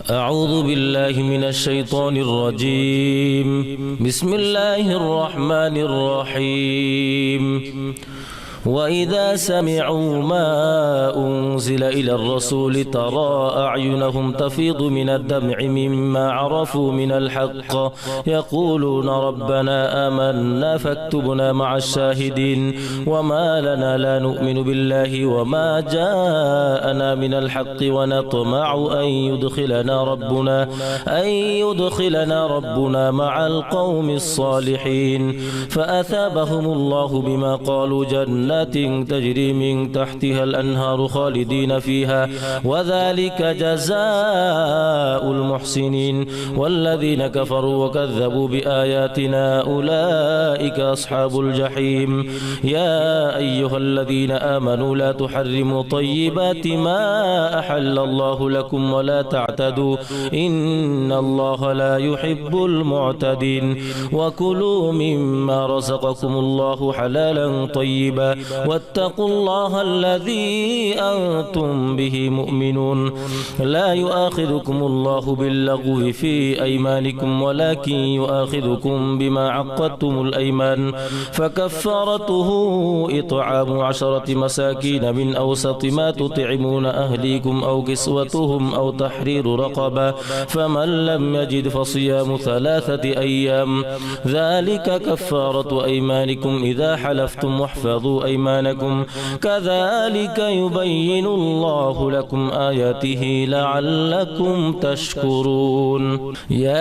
أعوذ بالله من الشيطان الرجيم. بسم الله الرحمن الرحيم. وإذا سمعوا ما أنزل إلى الرسول ترى أعينهم تفيض من الدمع مما عرفوا من الحق يقولون ربنا آمنا فاكتبنا مع الشاهدين وما لنا لا نؤمن بالله وما جاءنا من الحق ونطمع أن يدخلنا ربنا مع القوم الصالحين فأثابهم الله بما قالوا جنات تجري من تحتها الأنهار خالدين فيها وذلك جزاء المحسنين والذين كفروا وكذبوا بآياتنا أولئك أصحاب الجحيم. يا أيها الذين آمنوا لا تحرموا طيبات ما أحل الله لكم ولا تعتدوا إن الله لا يحب المعتدين وكلوا مما رزقكم الله حلالا طيبا واتقوا الله الذي أنتم به مؤمنون. لا يؤاخذكم الله باللغو في أيمانكم ولكن يؤاخذكم بما عقدتم الأيمان فكفارته إطعام 10 مساكين من أوسط ما تطعمون أهليكم أو كسوتهم أو تحرير رقبة فمن لم يجد فصيام 3 أيام ذلك كفارة أيمانكم إذا حلفتم واحفظوا أيمانكم كذلك يبين الله لكم آياته لعلكم تشكرون. يا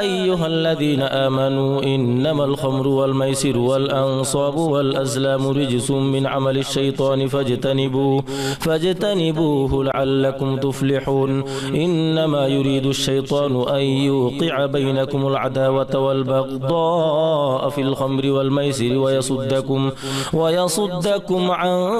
أيها الذين آمنوا إنما الخمر والميسر والأنصاب والأزلام رجس من عمل الشيطان فاجتنبوه لعلكم تفلحون. إنما يريد الشيطان أن يوقع بينكم العداوة والبغضاء في الخمر والميسر ويصدكم عن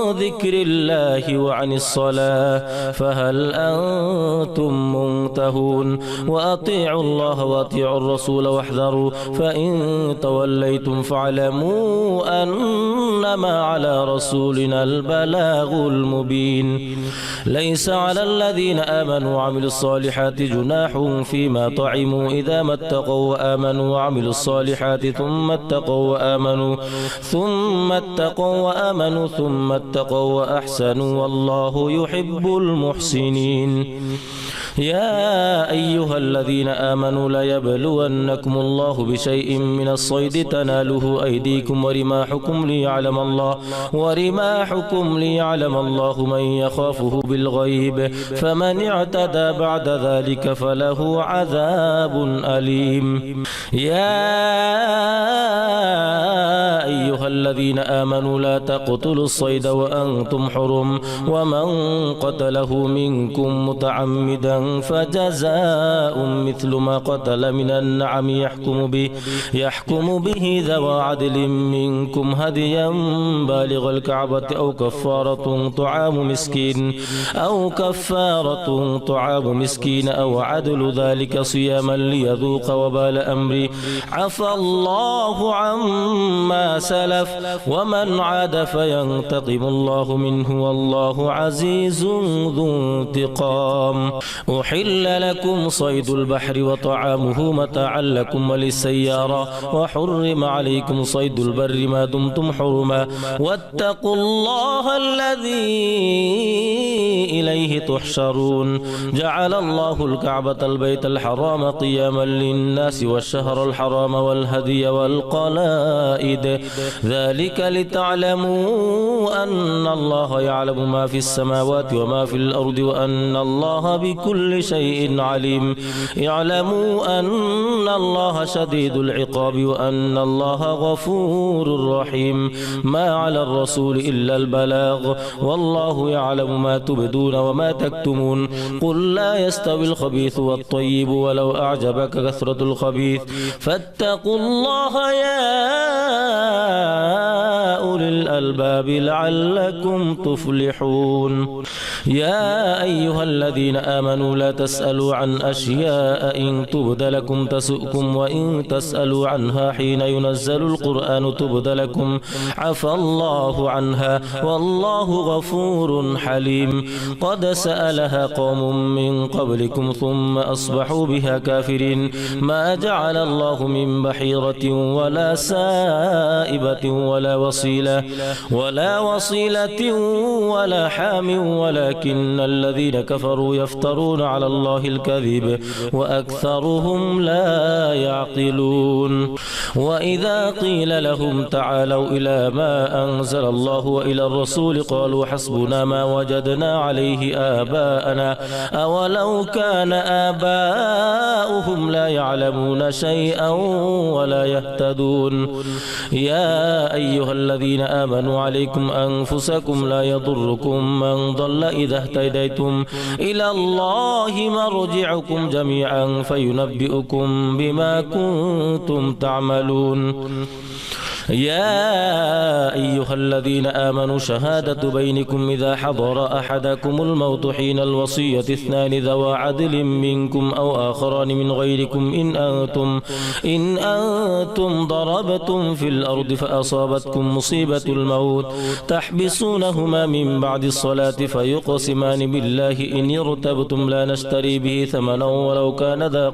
ذكر الله وعن الصلاة فهل أنتم منتهون. وأطيعوا الله وأطيعوا الرسول واحذروا فإن توليتم فاعلموا أنما على رسولنا البلاغ المبين. ليس على الذين آمنوا وعملوا الصالحات جناح فيما طعموا إذا ما اتقوا وآمنوا وعملوا الصالحات ثم اتقوا وآمنوا ثم اتقوا وأحسنوا والله يحب المحسنين. يا أيها الذين آمنوا ليبلونكم الله بشيء من الصيد تناله أيديكم ورماحكم ليعلم الله من يخافه بالغيب فمن اعتدى بعد ذلك فله عذاب أليم. يا أيها الذين آمنوا لا تقتلوا الصيد وأنتم حرم ومن قتله منكم متعمدا فجزاء مثل ما قتل من النعم يحكم به ذوى عدل منكم هديا بالغ الكعبة أو كفارة طعام مسكين أو عدل ذلك صياما ليذوق وبال أمري عفى الله عما سلف ومن عاد فينتقم الله منه والله عزيز ذو انتقام. أحل لكم صيد البحر وطعامه متاعا لكم وللسيارة وحرم عليكم صيد البر ما دمتم حرما واتقوا الله الذي إليه تحشرون. جعل الله الكعبة البيت الحرام قياما للناس والشهر الحرام والهدي والقلائد ذلك لتعلموا أن الله يعلم ما في السماوات وما في الأرض وأن الله بكل شيء عليم. اعلموا أن الله شديد العقاب وأن الله غفور رحيم. ما على الرسول إلا البلاغ والله يعلم ما تبدون وما تكتمون. قل لا يستوي الخبيث والطيب ولو أعجبك كثرة الخبيث فاتقوا الله يا أولي الألباب لعلكم تفلحون. يا أيها الذين آمنوا لا تسألوا عن أشياء إن تبد لكم تسؤكم وإن تسألوا عنها حين ينزل القرآن تبد لكم عفى الله عنها والله غفور حليم. قد سألها قوم من قبلكم ثم أصبحوا بها كافرين. ما جعل الله من بحيرة ولا سائبة ولا وصيلة ولا حام ولكن الذين كفروا يفترون على الله الكذب وأكثرهم لا يعقلون. وإذا قيل لهم تعالوا إلى ما أنزل الله وإلى الرسول قالوا حسبنا ما وجدنا عليه آباءنا أولو كان آباؤهم لا يعلمون شيئا ولا يهتدون. يا أيها الذين آمنوا عليكم أنفسكم لا يضركم من ضل إذا اهتديتم إلى الله مرجعكم جميعا فينبئكم بما كنتم تعملون. يا أيها الذين آمنوا شهادة بينكم إذا حضر أحدكم الموت حين الوصية اثنان ذوى عدل منكم أو آخران من غيركم إن أنتم ضربتم في الأرض فأصابتكم مصيبة الموت تحبسونهما من بعد الصلاة فيقسمان بالله إن ارتبتم لا نشتري به ثمنا ولو كان ذا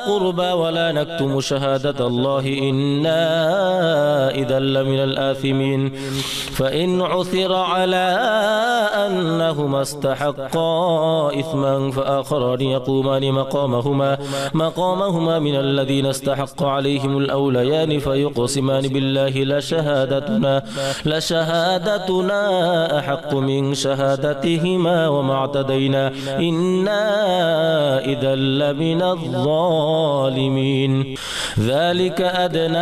قربى ولا نكتم شهادة الله إنا إذا لمن الآثمين. فإن عثر على أنهما استحقا إثما فآخران يقومان مقامهما من الذين استحق عليهم الأوليان فيقسمان بالله لشهادتنا أحق من شهادتهما وما اعتدينا إنا إذا لمن الظالمين. ذلك أدنى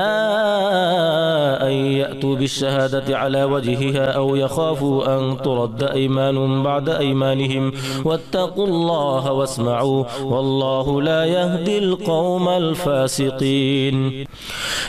أن يأتوا بالشهادة على وجهها أو يخافوا أن ترد أيمان بعد أيمانهم واتقوا الله واسمعوا والله لا يهدي القوم الفاسقين.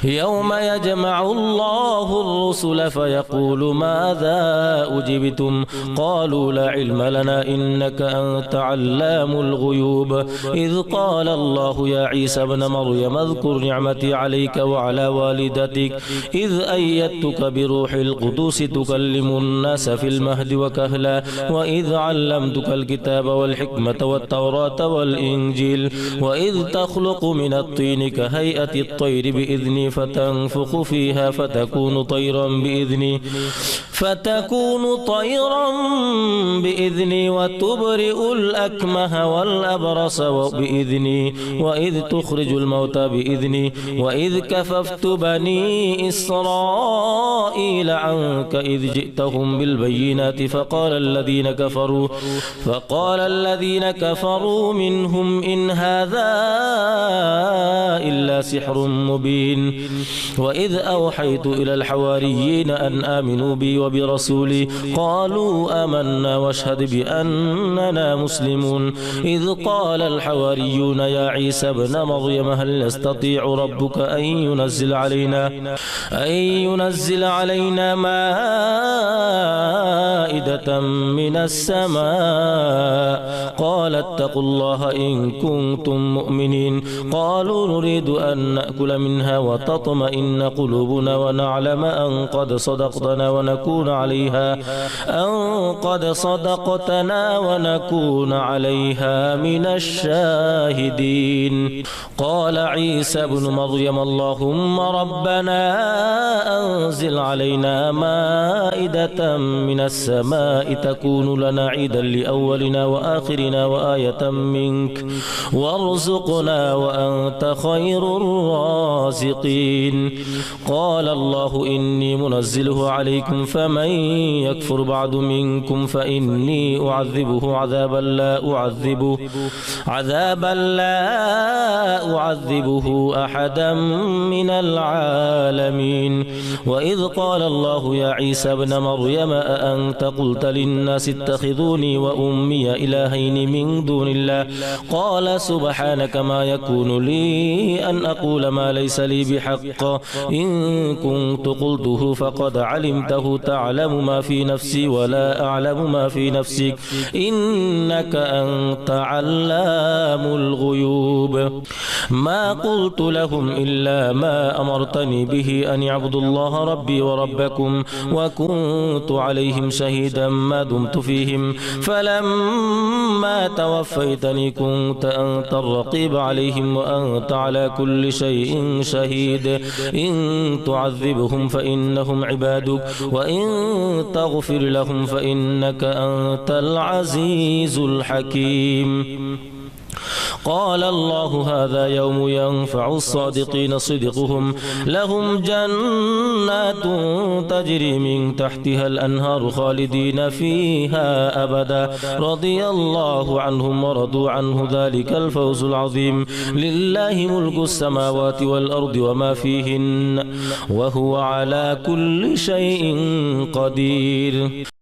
يوم يجمع الله الرسل فيقول ماذا أجبتم قالوا لا علم لنا إنك أنت علام الغيوب. إذ قال الله يا عيسى ابن مريم اذكر نعمتي عليك وعلى والدتك إذ أيدتك بروح القدس تكلم الناس في المهد وكهلا وإذ علمتك الكتاب والحكمة والتوراة والإنجيل وإذ تخلق من الطين كهيئة الطير بإذني فتنفخ فيها فتكون طيرا بإذني وتبرئ الأكمه والأبرص بإذني وإذ تخرج الموتى بإذني وإذ كففت بني إسرائيل عنك إذ جئتهم بالبينات فقال الذين كفروا منهم إن هذا إلا سحر مبين. وإذ أوحيت إلى الحواريين أن آمنوا بي وبرسولي قالوا آمنا واشهد بأننا مسلمون. إذ قال الحواريون يا عيسى ابن مريم هل يستطيع ربك أن ينزل علينا مائدة من السماء قال اتقوا الله إن كنتم مؤمنين. قالوا نريد أن نأكل منها وتطمئن قلوبنا ونعلم أن قد صدقتنا ونكون عليها من الشاهدين. قال عيسى ابن مريم اللهم ربنا أنزل علينا مائدة من السماء تكون لنا عيدا لأولنا وآخرنا وآية منك وارزقنا وأنت خير الرازقين. قال الله إني منزله عليكم فمن يكفر بعد منكم فإن فإني أعذبه عذابا لا أعذبه أحدا من العالمين. وإذ قال الله يا عيسى ابن مريم أأنت قلت للناس اتخذوني وأمي إلهين من دون الله قال سبحانك ما يكون لي أن أقول ما ليس لي بحق إن كنت قلته فقد علمته تعلم ما في نفسي ولا أعلم ما في نفسك إنك أنت علام الغيوب. ما قلت لهم إلا ما أمرتني به أن يعبدوا الله ربي وربكم وكنت عليهم شهيدا ما دمت فيهم فلما توفيتني كنت أنت الرقيب عليهم وأنت على كل شيء شهيد. إن تعذبهم فإنهم عبادك وإن تغفر لهم فإنك أنت العزيز الحكيم. قال الله هذا يوم ينفع الصادقين صدقهم لهم جنات تجري من تحتها الأنهار خالدين فيها أبدا رضي الله عنهم ورضوا عنه ذلك الفوز العظيم. لله ملك السماوات والأرض وما فيهن وهو على كل شيء قدير.